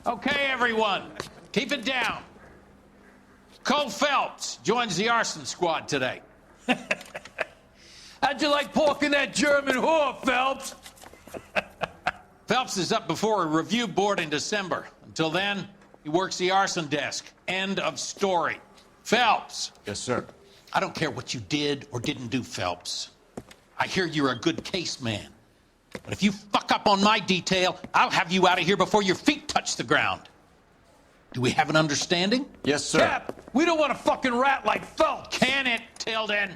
Okay, everyone, keep it down. Cole Phelps joins the arson squad today. How'd you like porking that German whore, Phelps? Phelps is up before a review board in December. Until then, he works the arson desk. End of story. Phelps. Yes, sir. I don't care what you did or didn't do, Phelps. I hear you're a good case man. But if you fuck up on my detail, I'll have you out of here before your feet touch the ground. Do we have an understanding? Yes, sir. Cap, we don't want a fucking rat like Phelps. Can it, Tilden?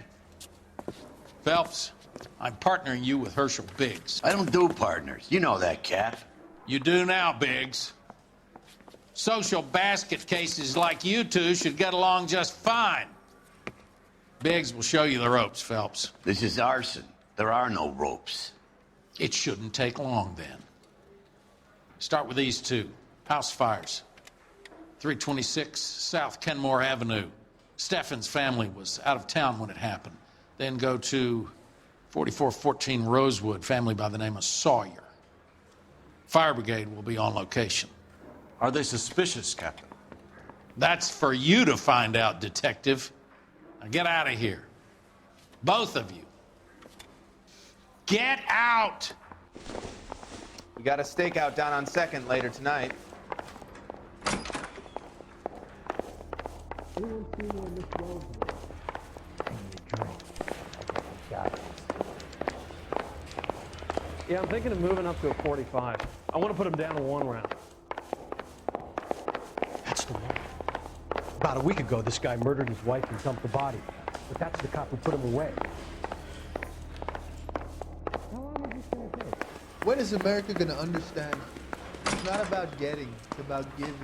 Phelps, I'm partnering you with Herschel Biggs. I don't do partners. You know that, Cap. You do now, Biggs. Social basket cases like you two should get along just fine. Biggs will show you the ropes, Phelps. This is arson. There are no ropes. It shouldn't take long, then. Start with these two. House fires. 326 South Kenmore Avenue. Steffen's family was out of town when it happened. Then go to 4414 Rosewood, family by the name of Sawyer. Fire brigade will be on location. Are they suspicious, Captain? That's for you to find out, detective. Now get out of here. Both of you. Get out! We got a stakeout down on 2nd later tonight. Yeah, I'm thinking of moving up to a 45. I want to put him down to 1 round. That's the one. About a week ago, this guy murdered his wife and dumped the body. But that's the cop who put him away. How long is this going to take? When is America going to understand? It's not about getting, it's about giving.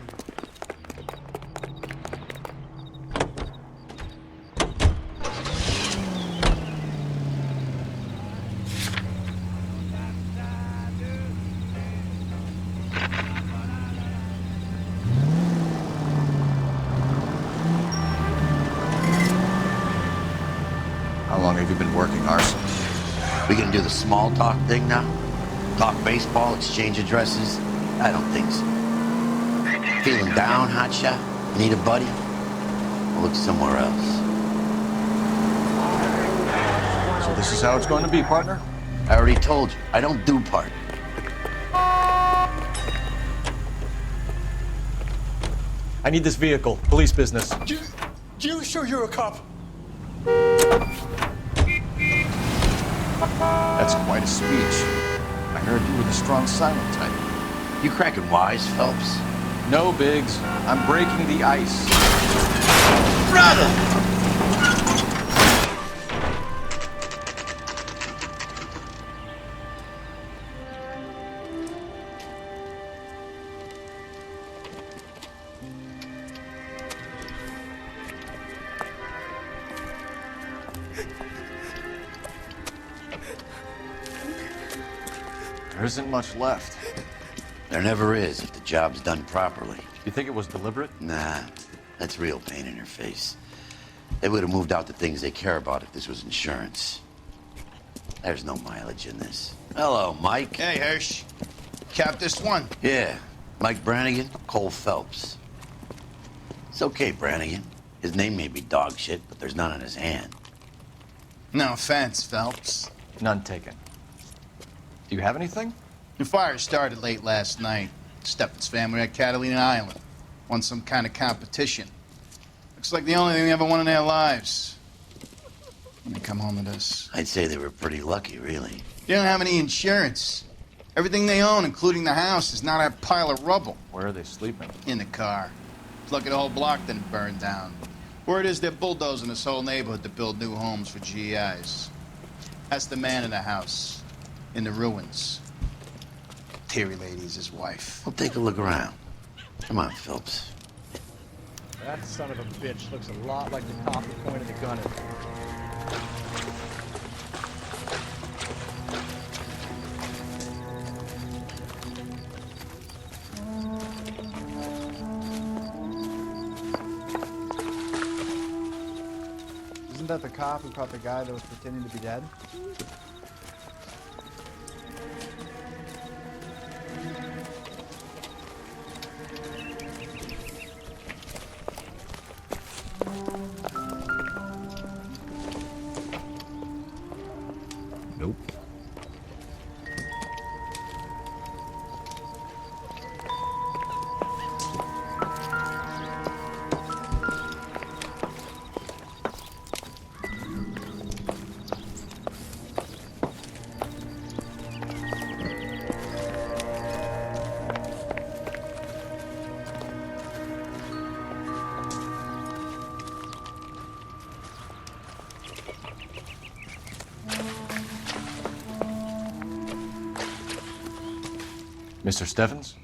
How long have you been working arson? We gonna do the small talk thing now? Talk baseball, exchange addresses? I don't think so. Feeling down, hotshot? Need a buddy? I'll look somewhere else. So this is how it's going to be, partner? I already told you, I don't do part. I need this vehicle. Police business. You sure you're a cop? That's quite a speech. I heard you were the strong silent type. You cracking wise, Phelps? No, Biggs. I'm breaking the ice. Brother! There isn't much left. There never is if the job's done properly. You think it was deliberate? Nah, that's real pain in your face. They would have moved out the things they care about if this was insurance. There's no mileage in this. Hello, Mike. Hey, Hirsch. Cap this one. Yeah, Mike Brannigan, Cole Phelps. It's okay, Brannigan. His name may be dog shit, but there's none on his hand. No offense, Phelps. None taken. Do you have anything? The fire started late last night. Steffen's family at Catalina Island. Won some kind of competition. Looks like the only thing they ever won in their lives. When they come home to this. I'd say they were pretty lucky, really. They don't have any insurance. Everything they own, including the house, is not a pile of rubble. Where are they sleeping? In the car. Lucky the whole block didn't burn down. Word is they're bulldozing this whole neighborhood to build new homes for GIs. That's the man in the house. In the ruins. Terry lady's his wife. We'll take a look around. Come on, Phelps. That son of a bitch looks a lot like the cop who pointed the gun at me. Isn't that the cop who caught the guy that was pretending to be dead? Mr. Stevens?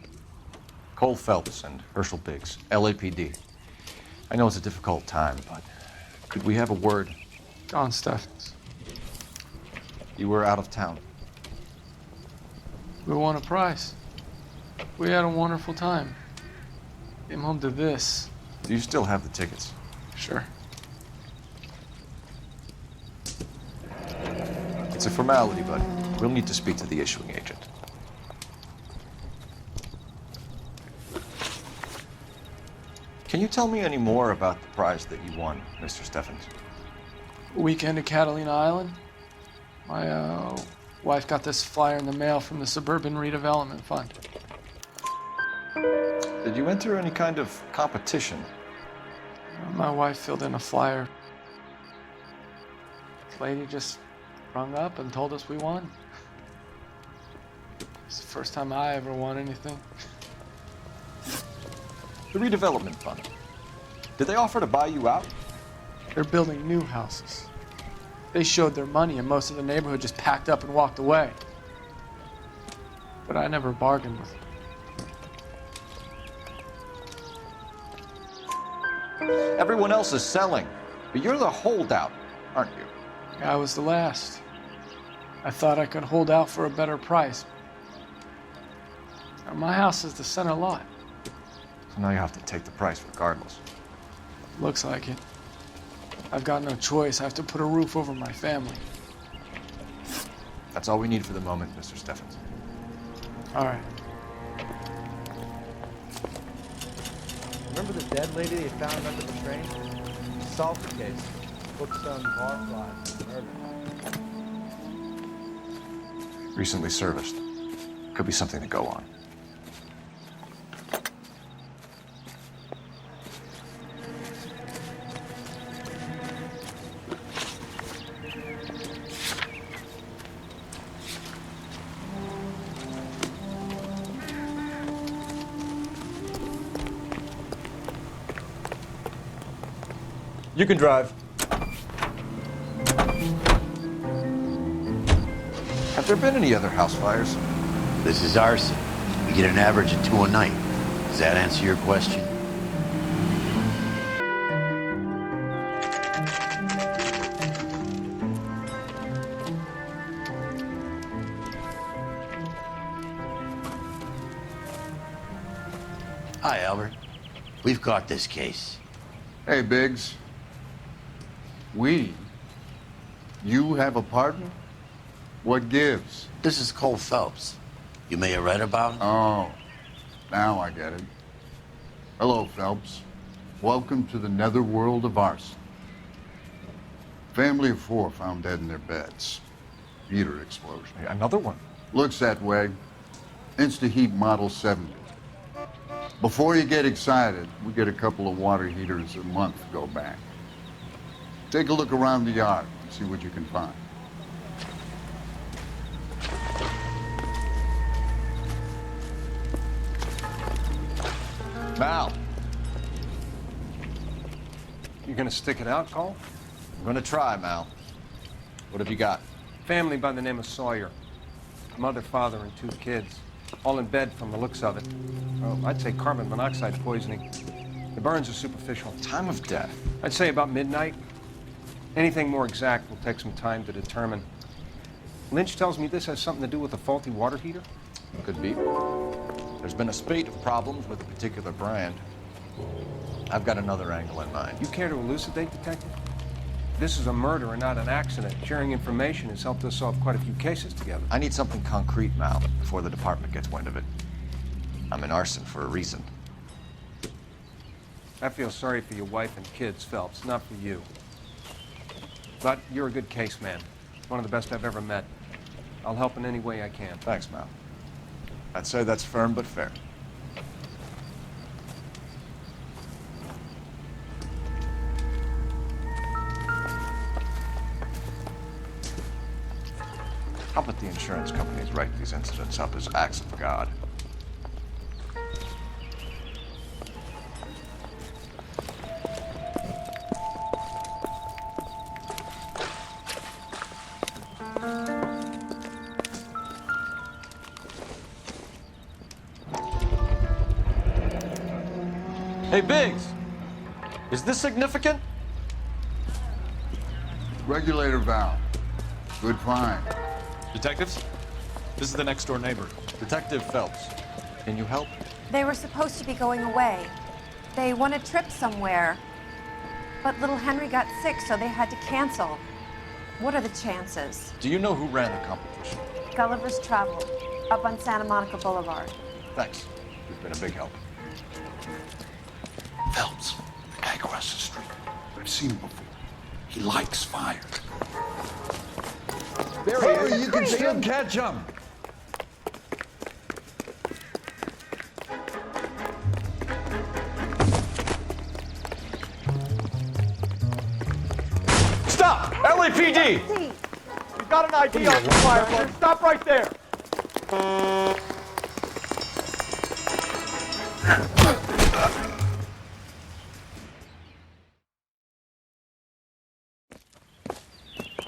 Cole Phelps and Herschel Biggs, LAPD. I know it's a difficult time, but could we have a word? Don Steffens. You were out of town. We won a prize. We had a wonderful time. Came home to this. Do you still have the tickets? Sure. It's a formality, but we'll need to speak to the issuing agent. Can you tell me any more about the prize that you won, Mr. Steffens? Weekend at Catalina Island. My wife got this flyer in the mail from the Suburban Redevelopment Fund. Did you enter any kind of competition? My wife filled in a flyer. This lady just rung up and told us we won. It's the first time I ever won anything. The redevelopment fund. Did they offer to buy you out? They're building new houses. They showed their money and most of the neighborhood just packed up and walked away. But I never bargained with them. Everyone else is selling, but you're the holdout, aren't you? I was the last. I thought I could hold out for a better price. Now, my house is the center lot. So now you have to take the price regardless. Looks like it. I've got no choice. I have to put a roof over my family. That's all we need for the moment, Mr. Steffens. All right. Remember the dead lady they found under the train? Solved the case. Booked some bar flies and murder. Recently serviced. Could be something to go on. You can drive. Have there been any other house fires? This is arson. We get an average of 2 a night. Does that answer your question? Hi, Albert. We've caught this case. Hey, Biggs. You have a partner? What gives? This is Cole Phelps. You may have read about him. Oh, now I get it. Hello, Phelps. Welcome to the netherworld of arson. Family of 4 found dead in their beds. Heater explosion. Hey, another one. Looks that way. Insta-heat Model 70. Before you get excited, we get a couple of water heaters a month to go back. Take a look around the yard and see what you can find. Mal, You gonna stick it out, Cole? I'm gonna try, Mal. What have you got? Family by the name of Sawyer. Mother, father, and 2 kids. All in bed from the looks of it. Well, I'd say carbon monoxide poisoning. The burns are superficial. Time of death. I'd say about midnight. Anything more exact will take some time to determine. Lynch tells me this has something to do with a faulty water heater. Could be. There's been a spate of problems with a particular brand. I've got another angle in mind. You care to elucidate, Detective? This is a murder and not an accident. Sharing information has helped us solve quite a few cases together. I need something concrete, Mal, before the department gets wind of it. I'm in arson for a reason. I feel sorry for your wife and kids, Phelps, not for you. But you're a good case man. One of the best I've ever met. I'll help in any way I can. Thanks, Mal. I'd say that's firm but fair. How about the insurance companies write these incidents up as acts of God? Hey, Biggs. Is this significant? Regulator valve. Good find. Detectives? This is the next door neighbor. Detective Phelps. Can you help? They were supposed to be going away. They won a trip somewhere. But little Henry got sick, so they had to cancel. What are the chances? Do you know who ran the competition? Gulliver's Travel, up on Santa Monica Boulevard. Thanks. You've been a big help. Phelps, the guy across the street. I've seen him before. He likes fire. There he is. You can see him. Catch him. Stop! LAPD! We've got an ID on the fire, bud. Stop right there!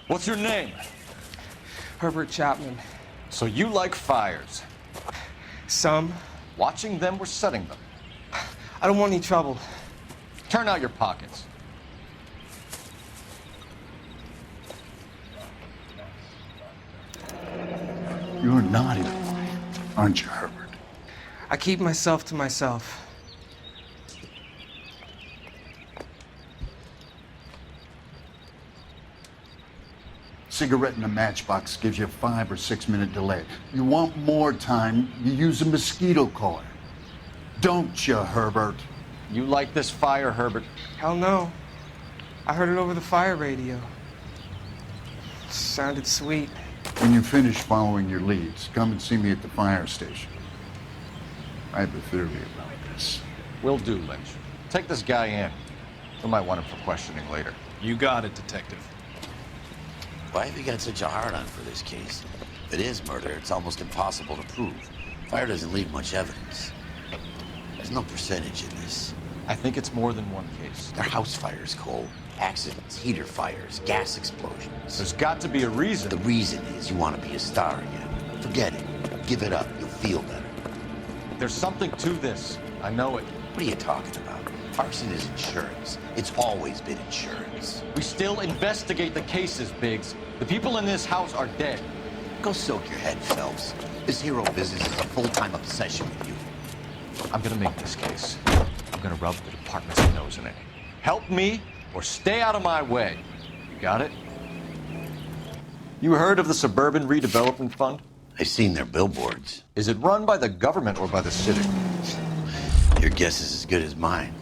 What's your name? Herbert Chapman. So you like fires. Some. Watching them or setting them? I don't want any trouble. Turn out your pockets. You're not in a fight, aren't you, Herbert? I keep myself to myself. Cigarette in a matchbox gives you a 5 or 6 minute delay. You want more time, you use a mosquito coil. Don't you, Herbert? You like this fire, Herbert? Hell no. I heard it over the fire radio. Sounded sweet. When you finish following your leads, come and see me at the fire station. I have a theory about this. Will do, Lynch. Take this guy in. We might want him for questioning later. You got it, Detective. Why have you got such a hard-on for this case? If it is murder, it's almost impossible to prove. Fire doesn't leave much evidence. There's no percentage in this. I think it's more than one case. They're house fires, Cole. Accidents, heater fires, gas explosions. There's got to be a reason. The reason is you want to be a star again. Forget it. Give it up. You'll feel better. There's something to this. I know it. What are you talking about? Arson is insurance. It's always been insurance. We still investigate the cases, Biggs. The people in this house are dead. Go soak your head, Phelps. This hero business is a full-time obsession with you. I'm gonna make this case. I'm gonna rub the department's nose in it. Help me or stay out of my way. You got it? You heard of the Suburban Redevelopment Fund? I've seen their billboards. Is it run by the government or by the city? Your guess is as good as mine.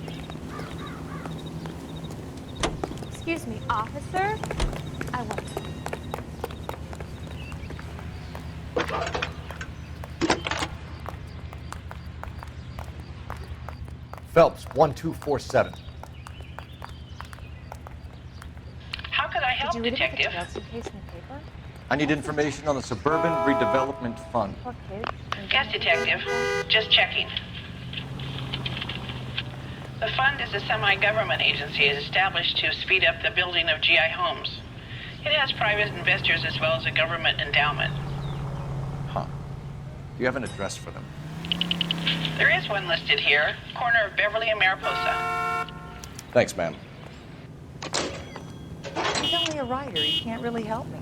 Excuse me, officer? I want to. Phelps, 1247. How could I help, Did you read Detective? about the case in the paper? I need information on the Suburban Redevelopment Fund. Poor kids. Yes, Detective. Just checking. The fund is a semi-government agency established to speed up the building of GI homes. It has private investors as well as a government endowment. Huh. Do you have an address for them? There is one listed here, corner of Beverly and Mariposa. Thanks, ma'am. He's only a writer. He can't really help me.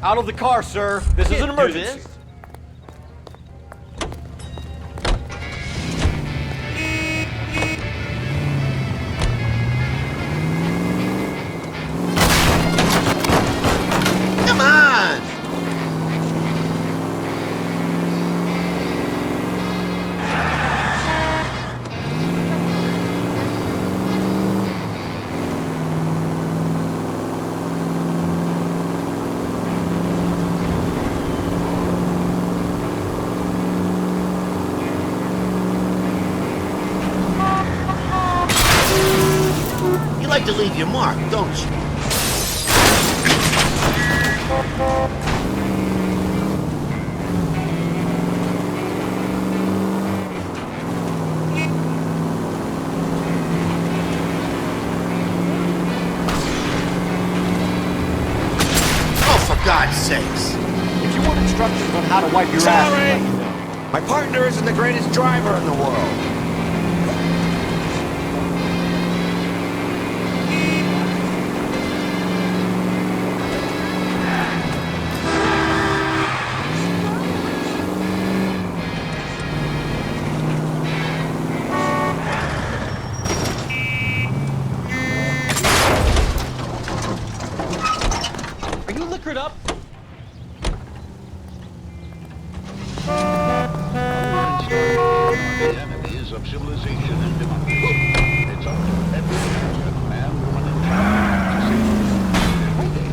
Out of the car, sir. This is an emergency. Come on! You like to leave your mark, don't you? Oh, for God's sakes. If you want instructions on how to wipe your ass, let me know. My partner isn't the greatest driver in the world. Are you liquored up? The enemies of civilization and democracy. It's up to every American man, woman, and child to save them every day.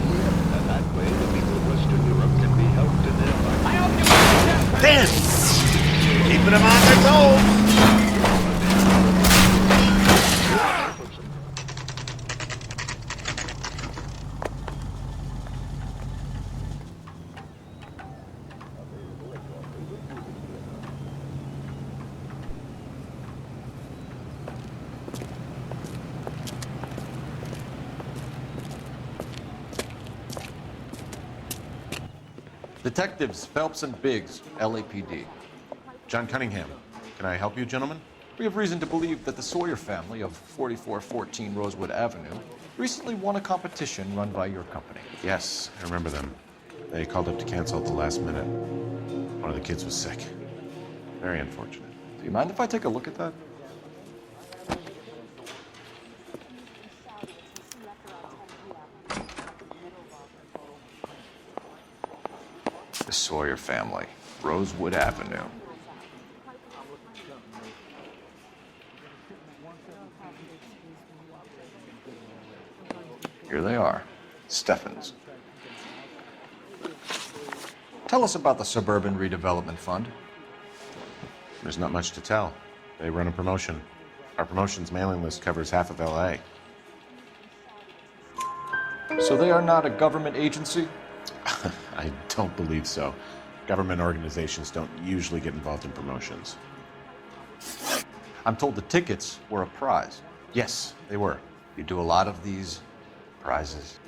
And that way, the people of Western Europe can be helped in their life. Damn! Keeping them on their toes! Detectives Phelps and Biggs, LAPD. John Cunningham. Can I help you, gentlemen? We have reason to believe that the Sawyer family of 4414 Rosewood Avenue recently won a competition run by your company. Yes, I remember them. They called up to cancel at the last minute. One of the kids was sick. Very unfortunate. Do you mind if I take a look at that? The Sawyer family, Rosewood Avenue. Here they are, Steffens. Tell us about the Suburban Redevelopment Fund. There's not much to tell. They run a promotion. Our promotions mailing list covers half of LA. So they are not a government agency? I don't believe so. Government organizations don't usually get involved in promotions. I'm told the tickets were a prize. Yes, they were. You do a lot of these prizes.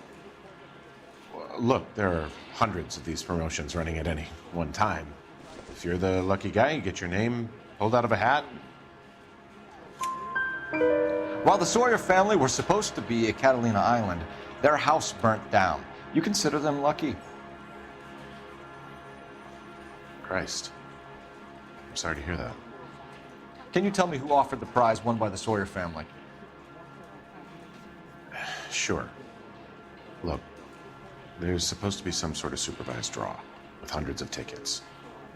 Look, there are hundreds of these promotions running at any one time. If you're the lucky guy, you get your name pulled out of a hat. While the Sawyer family were supposed to be at Catalina Island, their house burnt down. You consider them lucky? Christ. I'm sorry to hear that. Can you tell me who offered the prize won by the Sawyer family? Sure. Look, there's supposed to be some sort of supervised draw with hundreds of tickets.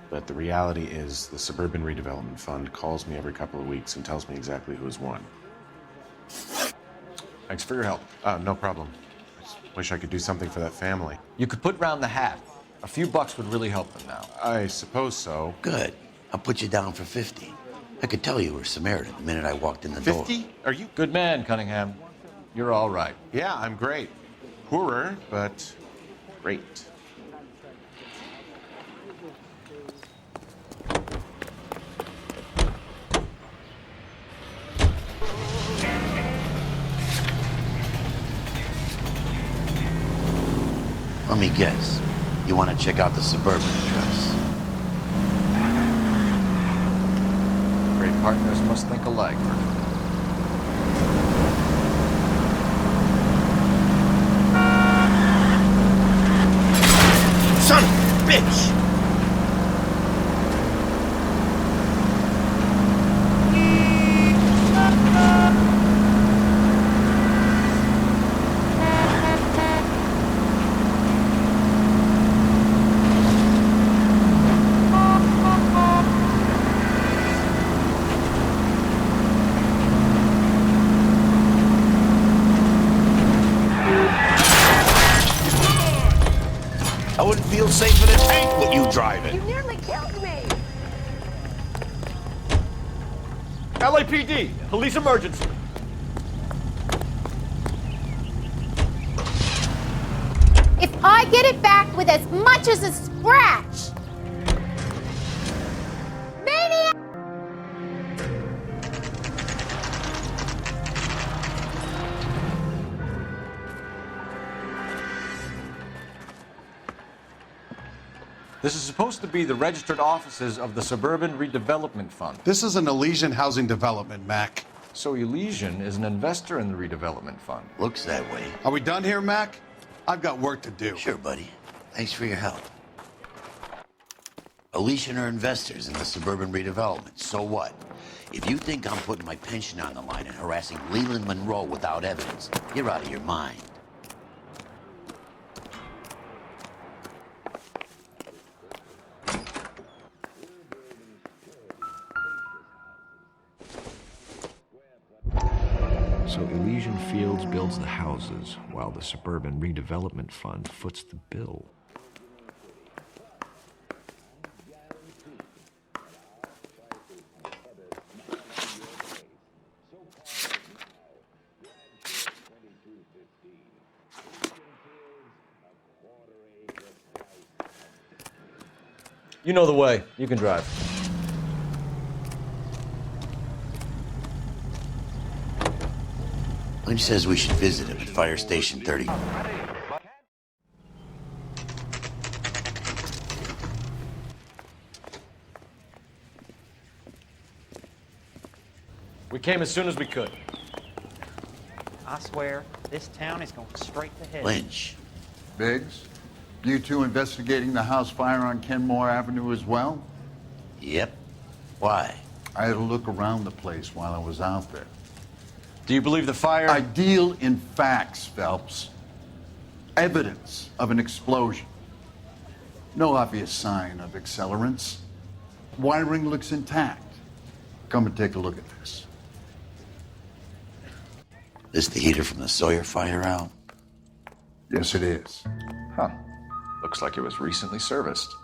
But the reality is the Suburban Redevelopment Fund calls me every couple of weeks and tells me exactly who has won. Thanks for your help. No problem. I just wish I could do something for that family. You could put round the hat. A few bucks would really help them now. I suppose so. Good. I'll put you down for 50. I could tell you were Samaritan the minute I walked in the door. 50? Are you? Good man, Cunningham. You're all right. Yeah, I'm great. Poorer, but great. Let me guess. You want to check out the Suburban address? Great partners must think alike. Son of a bitch! I wouldn't feel safe in a tank with you driving. You nearly killed me! LAPD, police emergency. If I get it back with as much as a scratch, maniac! This is supposed to be the registered offices of the Suburban Redevelopment Fund. This is an Elysian housing development, Mac. So Elysian is an investor in the redevelopment fund. Looks that way. Are we done here, Mac? I've got work to do. Sure, buddy. Thanks for your help. Elysian are investors in the suburban redevelopment. So what? If you think I'm putting my pension on the line and harassing Leland Monroe without evidence, you're out of your mind. So Elysian Fields builds the houses, while the Suburban Redevelopment Fund foots the bill. You know the way. You can drive. Lynch says we should visit him at Fire Station 30. We came as soon as we could. I swear, this town is going straight to hell. Lynch. Biggs, you two investigating the house fire on Kenmore Avenue as well? Yep. Why? I had a look around the place while I was out there. Do you believe the fire? I deal in facts, Phelps. Evidence of an explosion. No obvious sign of accelerants. Wiring looks intact. Come and take a look at this. This the heater from the Sawyer fire out? Yes, it is. Huh. Looks like it was recently serviced.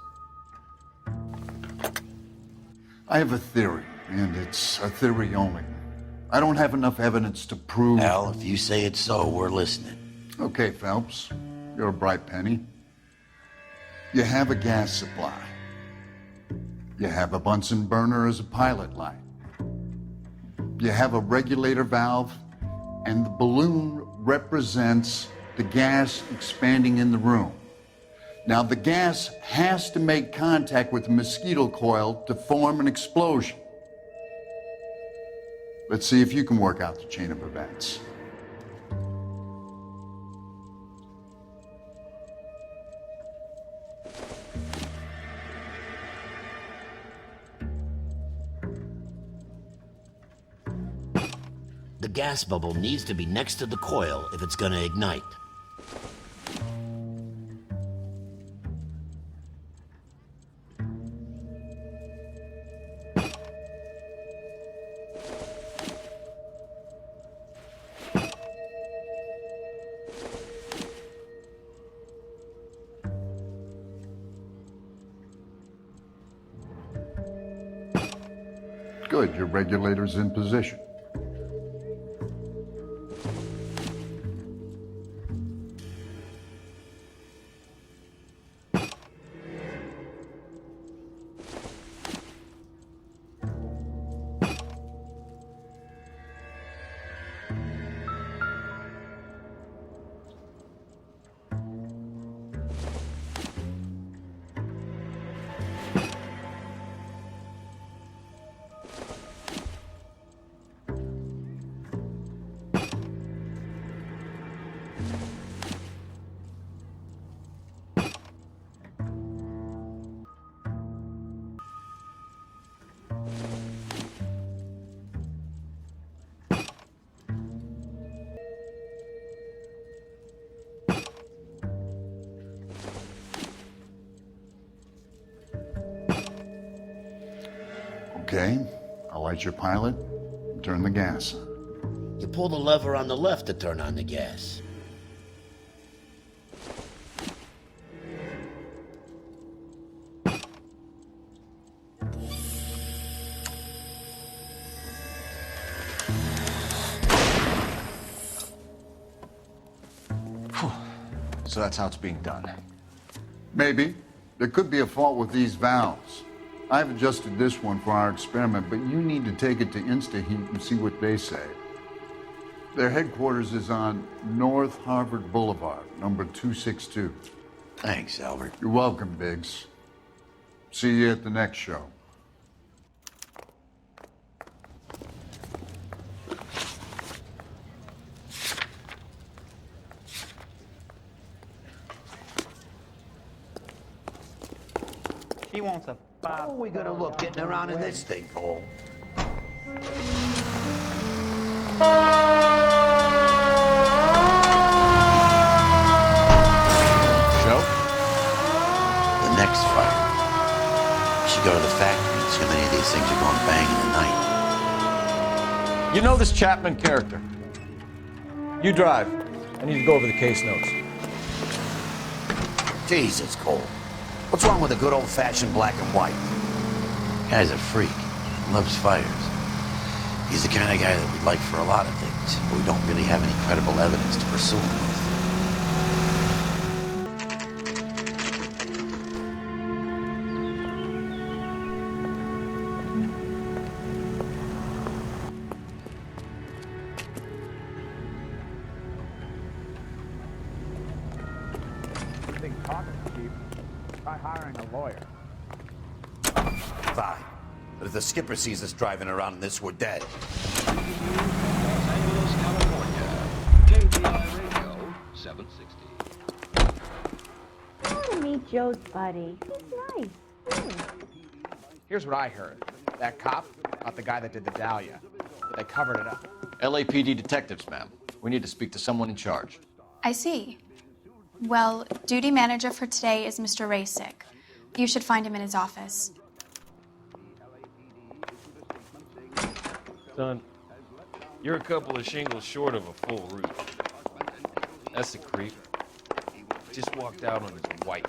I have a theory, and it's a theory only. I don't have enough evidence to prove... Al, if you say it's so, we're listening. Okay, Phelps. You're a bright penny. You have a gas supply. You have a Bunsen burner as a pilot light. You have a regulator valve, and the balloon represents the gas expanding in the room. Now, the gas has to make contact with the mosquito coil to form an explosion. Let's see if you can work out the chain of events. The gas bubble needs to be next to the coil if it's gonna ignite. Good, your regulator's in position. Okay, I'll light your pilot and turn the gas on. You pull the lever on the left to turn on the gas. So that's how it's being done. Maybe. There could be a fault with these valves. I've adjusted this one for our experiment, but you need to take it to InstaHeat and see what they say. Their headquarters is on North Harvard Boulevard, number 262. Thanks, Albert. You're welcome, Biggs. See you at the next show. She wants a How are we gonna look getting around in this thing, Cole? Show? The next fight. We should go to the factory and see how many of these things are going bang in the night. You know this Chapman character. You drive. I need to go over the case notes. Jesus, Cole. What's wrong with a good old-fashioned black and white? Guy's a freak. Loves fires. He's the kind of guy that we'd like for a lot of things, but we don't really have any credible evidence to pursue him with. You think talking's cheap? Try hiring a lawyer. Fine. But if the skipper sees us driving around in this, we're dead. Los Angeles, California. KBI Radio, 760. I want to meet Joe's buddy. He's nice. Here's what I heard. That cop, not the guy that did the Dahlia. But they covered it up. LAPD detectives, ma'am. We need to speak to someone in charge. I see. Well, duty manager for today is Mr. Rasick. You should find him in his office. Son, you're a couple of shingles short of a full roof. That's a creep. Just walked out on his wife.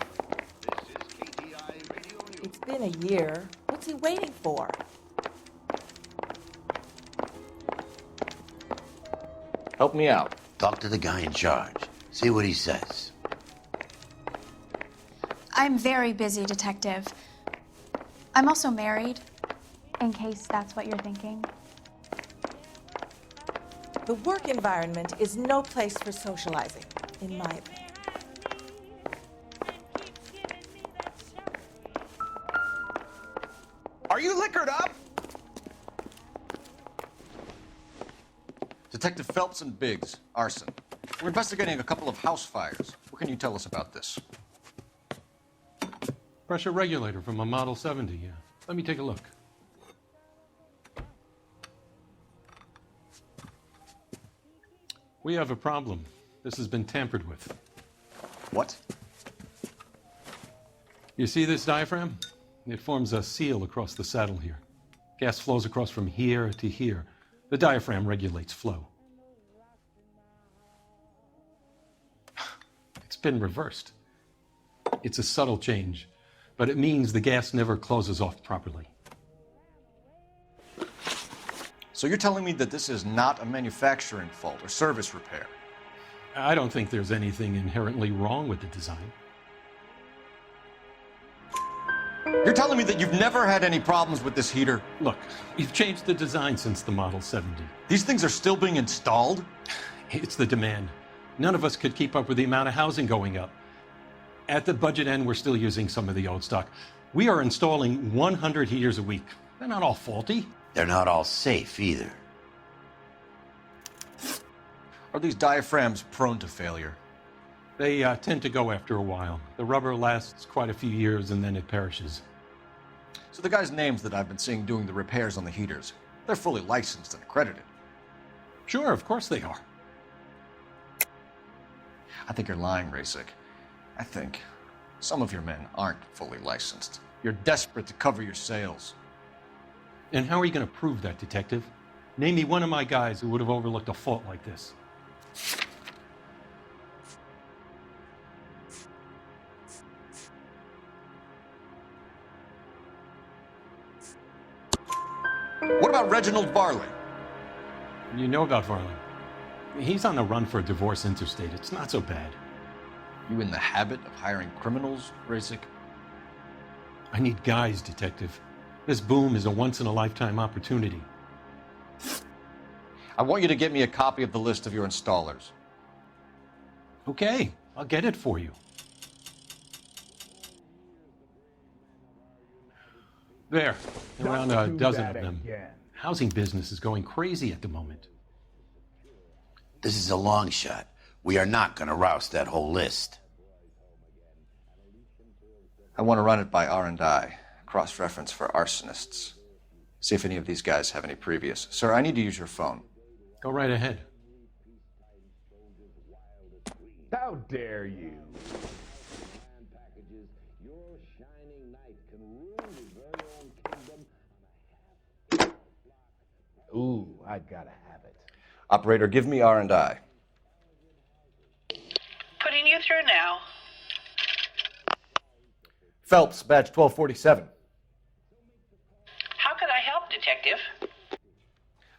It's been a year. What's he waiting for? Help me out. Talk to the guy in charge. See what he says. I'm very busy, Detective. I'm also married, in case that's what you're thinking. The work environment is no place for socializing, in my opinion. Are you liquored up? Detective Phelps and Biggs, arson. We're investigating a couple of house fires. What can you tell us about this? Pressure regulator from a Model 70, yeah. Let me take a look. We have a problem. This has been tampered with. What? You see this diaphragm? It forms a seal across the saddle here. Gas flows across from here to here. The diaphragm regulates flow. It's been reversed. It's a subtle change, but it means the gas never closes off properly. So you're telling me that this is not a manufacturing fault or service repair? I don't think there's anything inherently wrong with the design. You're telling me that you've never had any problems with this heater? Look, we've changed the design since the Model 70. These things are still being installed? It's the demand. None of us could keep up with the amount of housing going up. At the budget end, we're still using some of the old stock. We are installing 100 heaters a week. They're not all faulty. They're not all safe either. Are these diaphragms prone to failure? They tend to go after a while. The rubber lasts quite a few years and then it perishes. So the guys' names that I've been seeing doing the repairs on the heaters, they're fully licensed and accredited. Sure, of course they are. I think you're lying, Rasick. I think some of your men aren't fully licensed. You're desperate to cover your sales. And how are you going to prove that, Detective? Name me one of my guys who would have overlooked a fault like this. What about Reginald Varley? You know about Varley. He's on the run for a divorce interstate. It's not so bad. You in the habit of hiring criminals, Rasick? I need guys, Detective. This boom is a once-in-a-lifetime opportunity. I want you to get me a copy of the list of your installers. Okay, I'll get it for you. There, around a do dozen that of them. again. Housing business is going crazy at the moment. This is a long shot. We are not going to roust that whole list. I want to run it by R&I, cross-reference for arsonists. See if any of these guys have any previous. Sir, I need to use your phone. Go right ahead. How dare you? Ooh, I gotta have it. Operator, give me R&I. Putting you through now. Phelps, badge 1247. How could I help, Detective?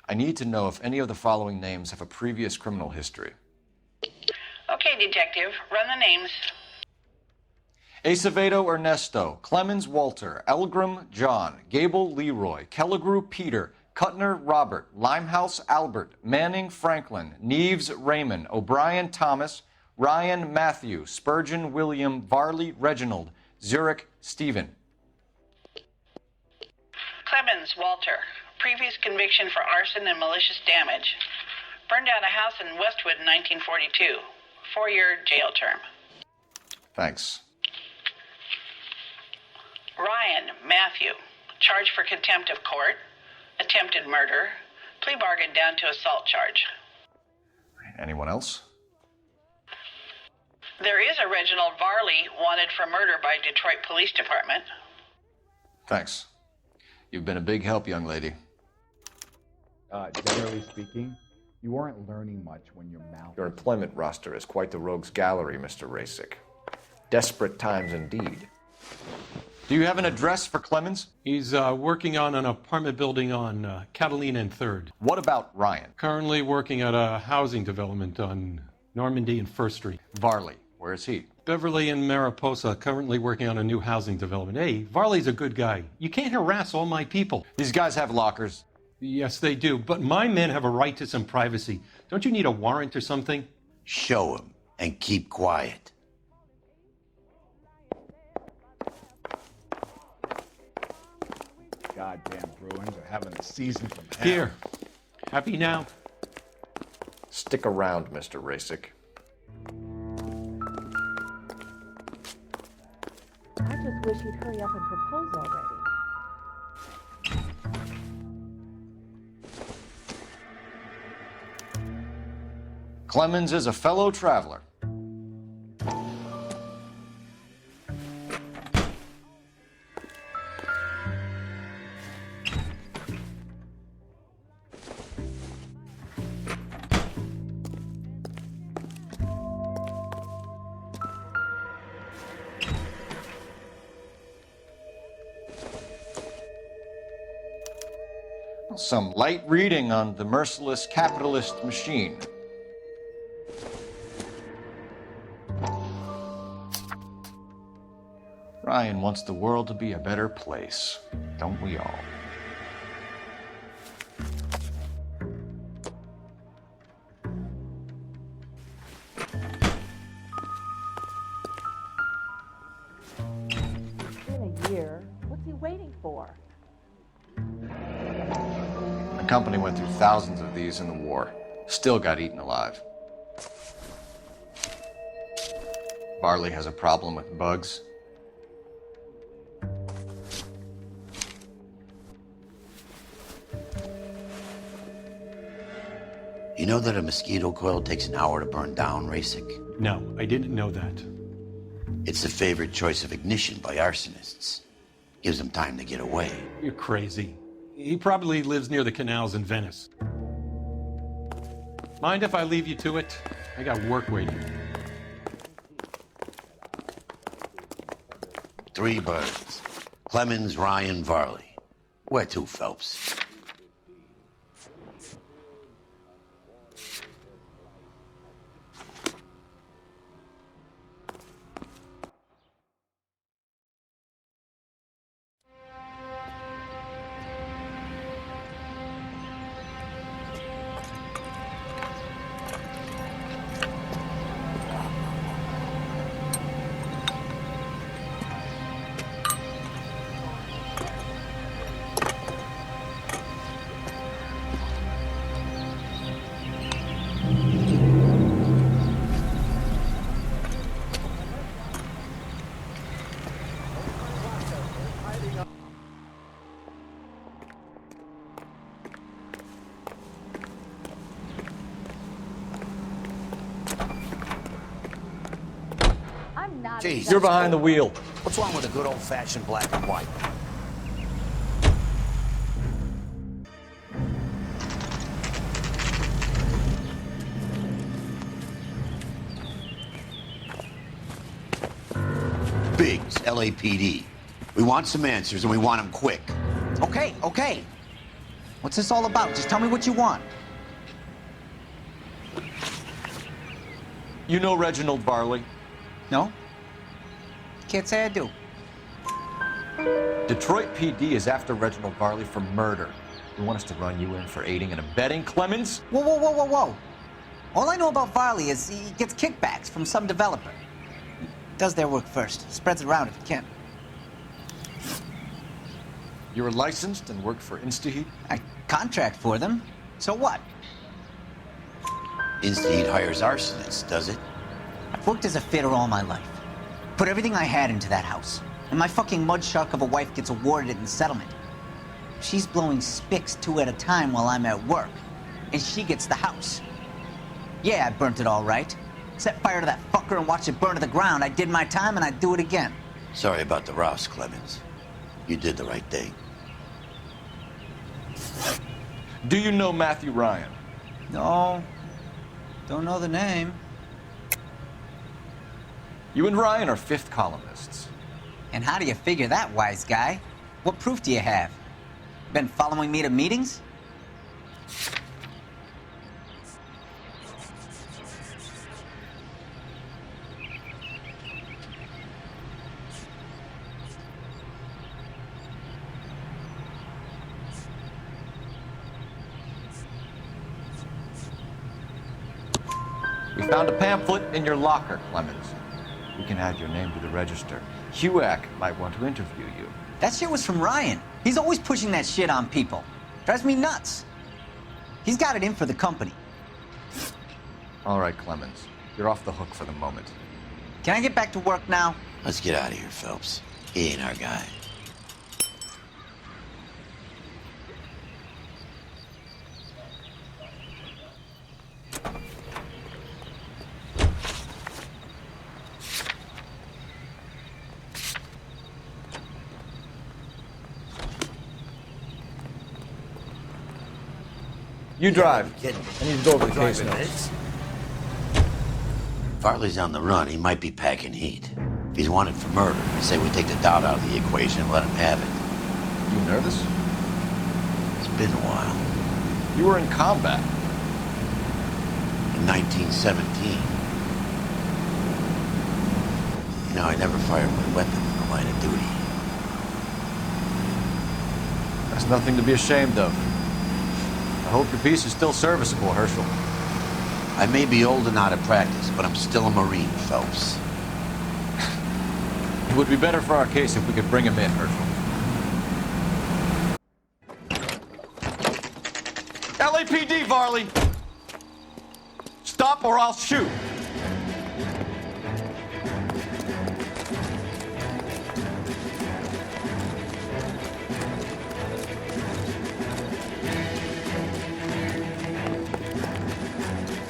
I need to know if any of the following names have a previous criminal history. Okay, Detective, run the names. Acevedo Ernesto, Clemens Walter, Elgram John, Gable Leroy, Kelligrew Peter, Kuttner Robert, Limehouse Albert, Manning Franklin, Neves Raymond, O'Brien Thomas, Ryan Matthew, Spurgeon William, Varley Reginald, Zurich Stephen. Clemens Walter, previous conviction for arson and malicious damage. Burned down a house in Westwood in 1942. 4-year jail term. Thanks. Ryan Matthew, charged for contempt of court, attempted murder, plea bargain down to assault charge. Anyone else? There is a Reginald Varley wanted for murder by Detroit Police Department. Thanks. You've been a big help, young lady. Generally speaking, you aren't learning much when your mouth... Your employment roster is quite the rogues gallery, Mr. Rasick. Desperate times indeed. Do you have an address for Clemens? He's working on an apartment building on Catalina and 3rd. What about Ryan? Currently working at a housing development on Normandy and 1st Street. Varley, where is he? Beverly and Mariposa, currently working on a new housing development. Hey, Varley's a good guy. You can't harass all my people. These guys have lockers. Yes, they do, but my men have a right to some privacy. Don't you need a warrant or something? Show him and keep quiet. Goddamn Bruins are having a season from hell. Here. Happy now? Stick around, Mr. Rasick. I just wish you'd hurry up and propose already. Clemens is a fellow traveler. Some light reading on the merciless capitalist machine. Ryan wants the world to be a better place, don't we all? In a year, what's he waiting for? The company went through thousands of these in the war. Still got eaten alive. Varley has a problem with bugs. You know that a mosquito coil takes an hour to burn down, Rasick? No, I didn't know that. It's the favorite choice of ignition by arsonists. Gives them time to get away. You're crazy. He probably lives near the canals in Venice. Mind if I leave you to it? I got work waiting. 3 birds. Clemens, Ryan, Varley. Where to, Phelps? Jeez. You're behind the wheel. What's wrong with a good old-fashioned black and white? Biggs, LAPD. We want some answers, and we want them quick. Okay, okay. What's this all about? Just tell me what you want. You know Reginald Varley? No? Can't say I do. Detroit PD is after Reginald Varley for murder. You want us to run you in for aiding and abetting Clemens? Whoa, whoa, whoa, whoa, whoa. All I know about Varley is he gets kickbacks from some developer. He does their work first, spreads it around if he can. You were licensed and worked for InstaHeat? I contract for them. So what? InstaHeat hires arsonists, does it? I've worked as a fitter all my life. Put everything I had into that house. And my fucking mud shark of a wife gets awarded it in settlement. She's blowing spics 2 at a time while I'm at work. And she gets the house. Yeah, I burnt it all right. Set fire to that fucker and watched it burn to the ground. I did my time and I'd do it again. Sorry about the Rouse, Clemens. You did the right thing. Do you know Matthew Ryan? No. Don't know the name. You and Ryan are fifth columnists. And how do you figure that, wise guy? What proof do you have? Been following me to meetings? We found a pamphlet in your locker, Clemens. We can add your name to the register. HUAC might want to interview you. That shit was from Ryan. He's always pushing that shit on people. Drives me nuts. He's got it in for the company. All right, Clemens. You're off the hook for the moment. Can I get back to work now? Let's get out of here, Phelps. He ain't our guy. You drive. I need to go over the case notes. Varley's on the run. He might be packing heat. If he's wanted for murder, I say we take the doubt out of the equation and let him have it. You nervous? It's been a while. You were in combat. In 1917. You know, I never fired my weapon in the line of duty. That's nothing to be ashamed of. I hope your piece is still serviceable, Herschel. I may be old and out of practice, but I'm still a Marine, Phelps. It would be better for our case if we could bring him in, Herschel. LAPD, Varley! Stop or I'll shoot!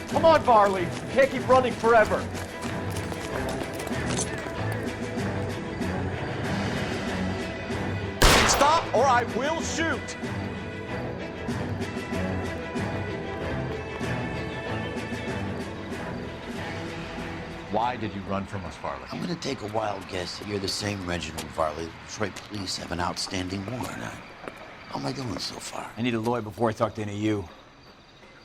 Come on, Varley. You can't keep running forever. Stop or I will shoot! Why did you run from us, Varley? I'm gonna take a wild guess that you're the same Reginald Varley the Detroit police have an outstanding warrant on. How am I doing so far? I need a lawyer before I talk to any of you.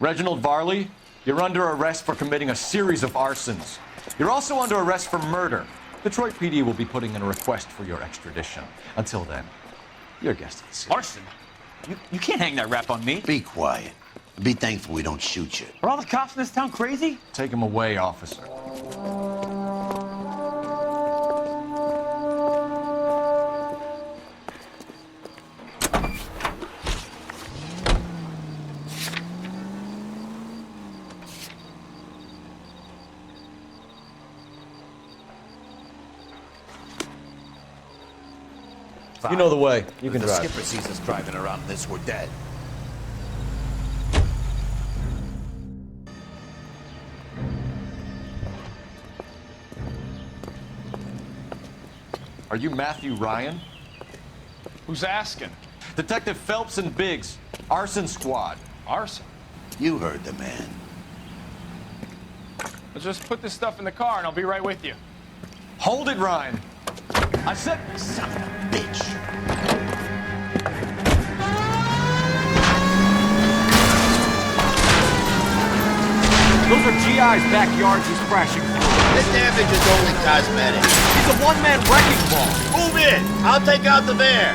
Reginald Varley, you're under arrest for committing a series of arsons. You're also under arrest for murder. Detroit PD will be putting in a request for your extradition. Until then, you're a guest of the city. Arson? You can't hang that rap on me. Be quiet. Be thankful we don't shoot you. Are all the cops in this town crazy? Take him away, officer. You know the way. You can If the drive. skipper sees us driving around this, we're dead. Are you Matthew Ryan? Who's asking? Detective Phelps and Biggs, arson squad. Arson? You heard the man. Let's just put this stuff in the car and I'll be right with you. Hold it, Ryan. I said, son of a bitch. Those are GI's backyards he's crashing through. The damage is only cosmetic. He's a one-man wrecking ball. Move in. I'll take out the bear.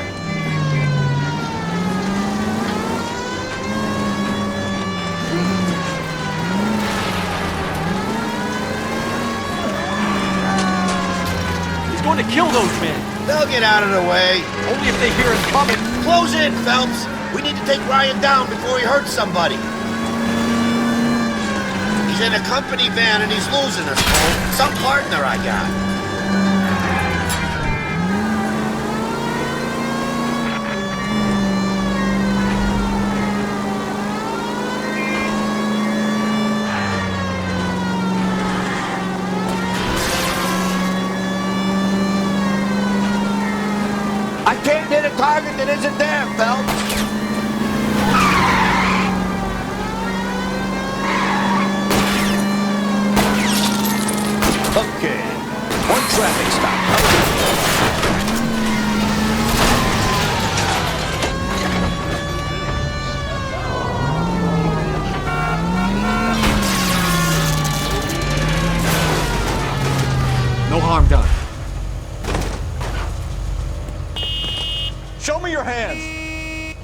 He's going to kill those men. They'll get out of the way. Only if they hear him coming. Close in, Phelps. We need to take Ryan down before he hurts somebody. He's in a company van and he's losing us, Cole. Some partner I got. I can't hit a target that isn't there, Phelps. Okay, one traffic stop. No harm done. show me your hands.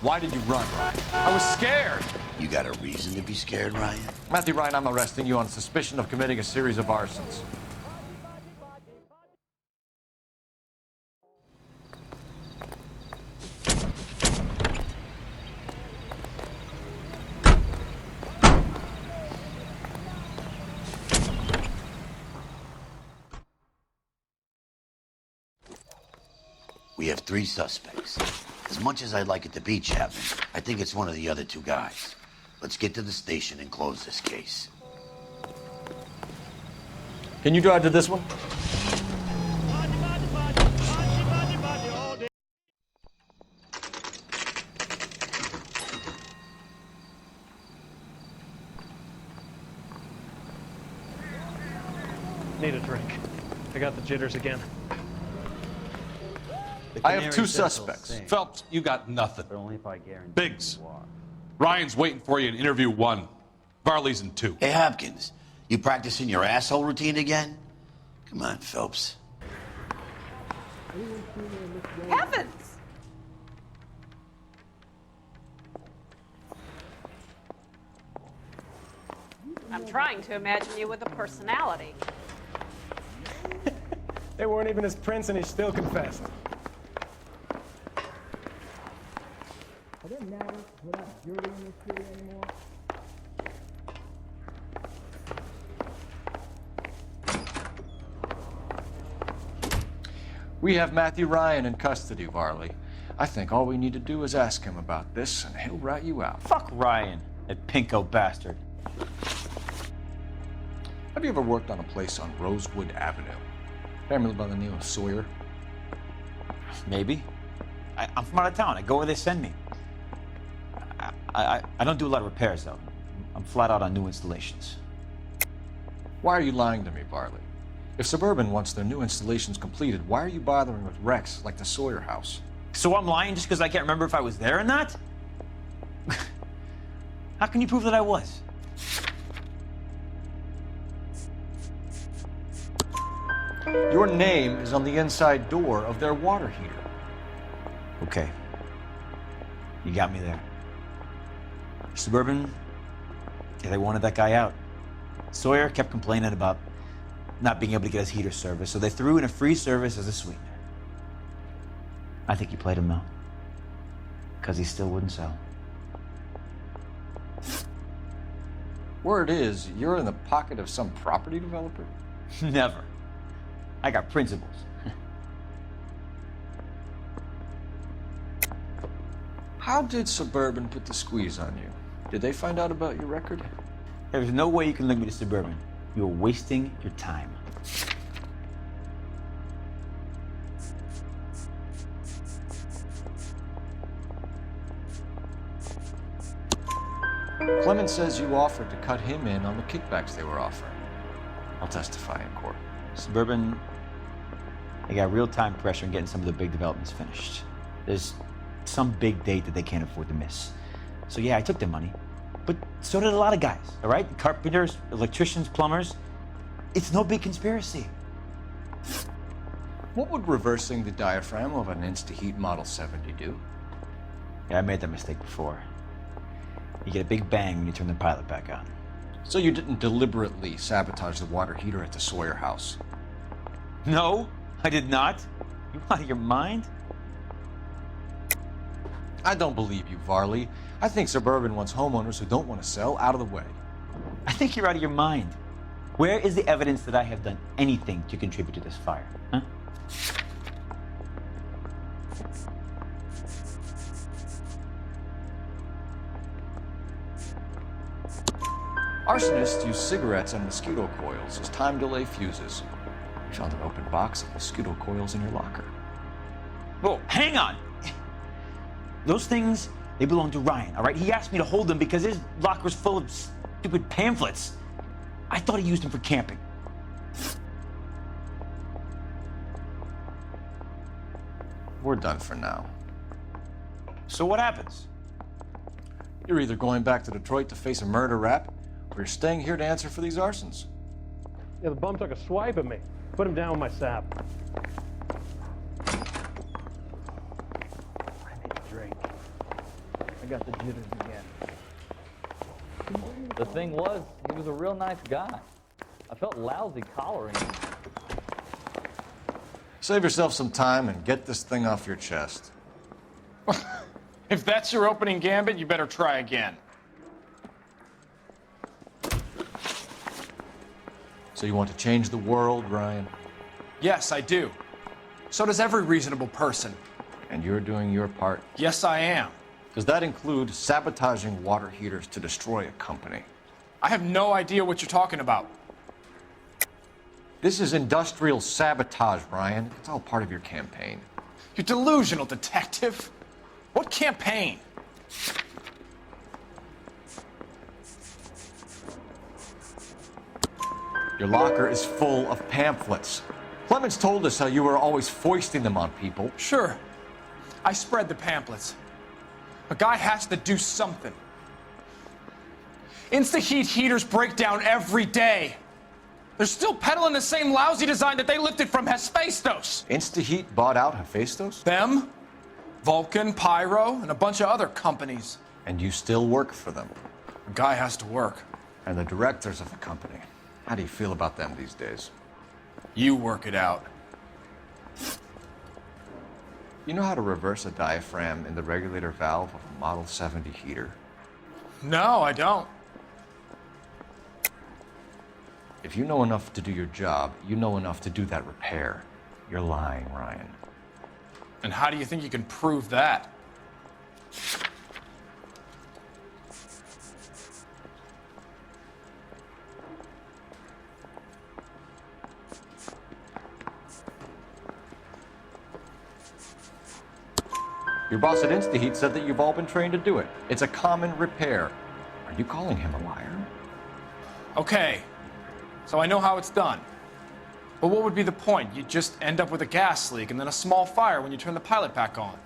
Why did you run, Ryan? I was scared. You got a reason to be scared, Ryan? Matthew Ryan, I'm arresting you on suspicion of committing a series of arsons. We have 3 suspects. As much as I'd like it to be Chapman, I think it's one of the other 2 guys. Let's get to the station and close this case. Can you drive to this one? Need a drink. I got the jitters again. I have 2 suspects. Phelps, you got nothing. But only if I guarantee Biggs, you are. Ryan's waiting for you in interview 1. Varley's in 2. Hey, Hopkins, you practicing your asshole routine again? Come on, Phelps. Heavens! I'm trying to imagine you with a personality. They weren't even his prince and he still confessed. Are there matters without jury in this city anymore? We have Matthew Ryan in custody, Varley. I think all we need to do is ask him about this, and he'll rat you out. Fuck Ryan, that pinko bastard. Have you ever worked on a place on Rosewood Avenue? Family by the name of Sawyer? Maybe. I'm from out of town. I go where they send me. I don't do a lot of repairs, though. I'm flat out on new installations. Why are you lying to me, Varley? If Suburban wants their new installations completed, why are you bothering with wrecks like the Sawyer house? So I'm lying just because I can't remember if I was there or not? How can you prove that I was? Your name is on the inside door of their water heater. Okay. You got me there. Suburban, yeah, they wanted that guy out. Sawyer kept complaining about not being able to get his heater service, so they threw in a free service as a sweetener. I think you played him, though. Because he still wouldn't sell. Word is, you're in the pocket of some property developer? Never. I got principles. How did Suburban put the squeeze on you? Did they find out about your record? There's no way you can link me to Suburban. You're wasting your time. Clemens says you offered to cut him in on the kickbacks they were offering. I'll testify in court. Suburban, they got real-time pressure on getting some of the big developments finished. There's some big date that they can't afford to miss. So yeah, I took their money, but so did a lot of guys, all right? Carpenters, electricians, plumbers. It's no big conspiracy. What would reversing the diaphragm of an Insta-Heat Model 70 do? Yeah, I made that mistake before. You get a big bang when you turn the pilot back on. So you didn't deliberately sabotage the water heater at the Sawyer house? No, I did not. You out of your mind? I don't believe you, Varley. I think Suburban wants homeowners who don't want to sell out of the way. I think you're out of your mind. Where is the evidence that I have done anything to contribute to this fire, huh? Arsonists use cigarettes and mosquito coils as time delay fuses. We found an open box of mosquito coils in your locker. Whoa, hang on! Those things, they belong to Ryan, all right? He asked me to hold them because his locker's full of stupid pamphlets. I thought he used them for camping. We're done for now. So what happens? You're either going back to Detroit to face a murder rap, or you're staying here to answer for these arsons. Yeah, the bum took a swipe at me. Put him down with my sap. I need a drink. I got the jitters again. The thing was, he was a real nice guy. I felt lousy collaring him. Save yourself some time and get this thing off your chest. If that's your opening gambit, you better try again. So you want to change the world, Ryan? Yes, I do. So does every reasonable person. And you're doing your part? Yes, I am. Does that include sabotaging water heaters to destroy a company? I have no idea what you're talking about. This is industrial sabotage, Ryan. It's all part of your campaign. You're delusional, detective. What campaign? Your locker is full of pamphlets. Clemens told us how you were always foisting them on people. Sure. I spread the pamphlets. A guy has to do something. Insta-heat heaters break down every day. They're still peddling the same lousy design that they lifted from Hephaestus. Insta-heat bought out Hephaestus? Them, Vulcan, Pyro, and a bunch of other companies. And you still work for them? A guy has to work. And the directors of the company. How do you feel about them these days? You work it out. You know how to reverse a diaphragm in the regulator valve of a Model 70 heater? No, I don't. If you know enough to do your job, you know enough to do that repair. You're lying, Ryan. And how do you think you can prove that? Your boss at InstaHeat said that you've all been trained to do it. It's a common repair. Are you calling him a liar? Okay, so I know how it's done. But what would be the point? You'd just end up with a gas leak and then a small fire when you turn the pilot back on.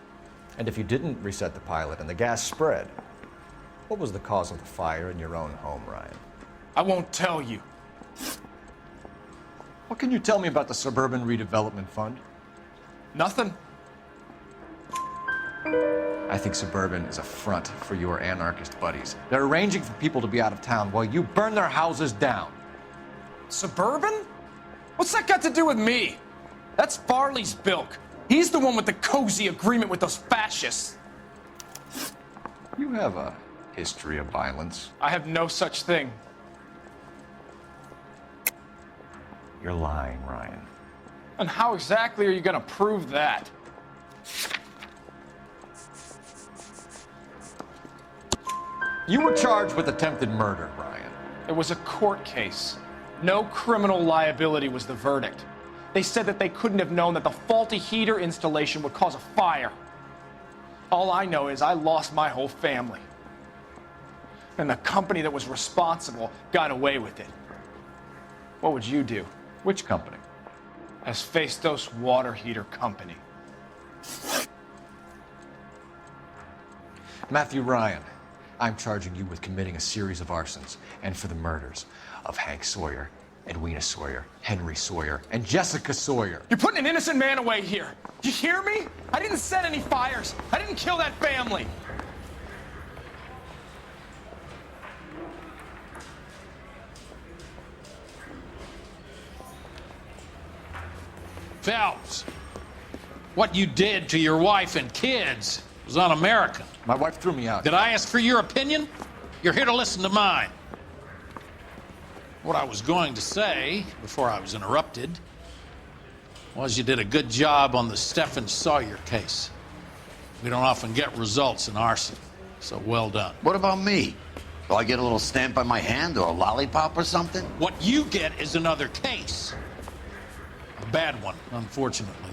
And if you didn't reset the pilot and the gas spread, what was the cause of the fire in your own home, Ryan? I won't tell you. What can you tell me about the Suburban Redevelopment Fund? Nothing. I think Suburban is a front for your anarchist buddies. They're arranging for people to be out of town while you burn their houses down. Suburban? What's that got to do with me? That's Farley's bilk. He's the one with the cozy agreement with those fascists. You have a history of violence. I have no such thing. You're lying, Ryan. And how exactly are you going to prove that? You were charged with attempted murder, Ryan. It was a court case. No criminal liability was the verdict. They said that they couldn't have known that the faulty heater installation would cause a fire. All I know is I lost my whole family. And the company that was responsible got away with it. What would you do? Which company? Asbestos Water Heater Company. Matthew Ryan, I'm charging you with committing a series of arsons and for the murders of Hank Sawyer, Edwina Sawyer, Henry Sawyer, and Jessica Sawyer. You're putting an innocent man away here. You hear me? I didn't set any fires. I didn't kill that family. Phelps, what you did to your wife and kids was un-American. My wife threw me out. Did I ask for your opinion? You're here to listen to mine. What I was going to say, before I was interrupted, was you did a good job on the Stephen Sawyer case. We don't often get results in arson, so well done. What about me? Do I get a little stamp on my hand or a lollipop or something? What you get is another case. A bad one, unfortunately.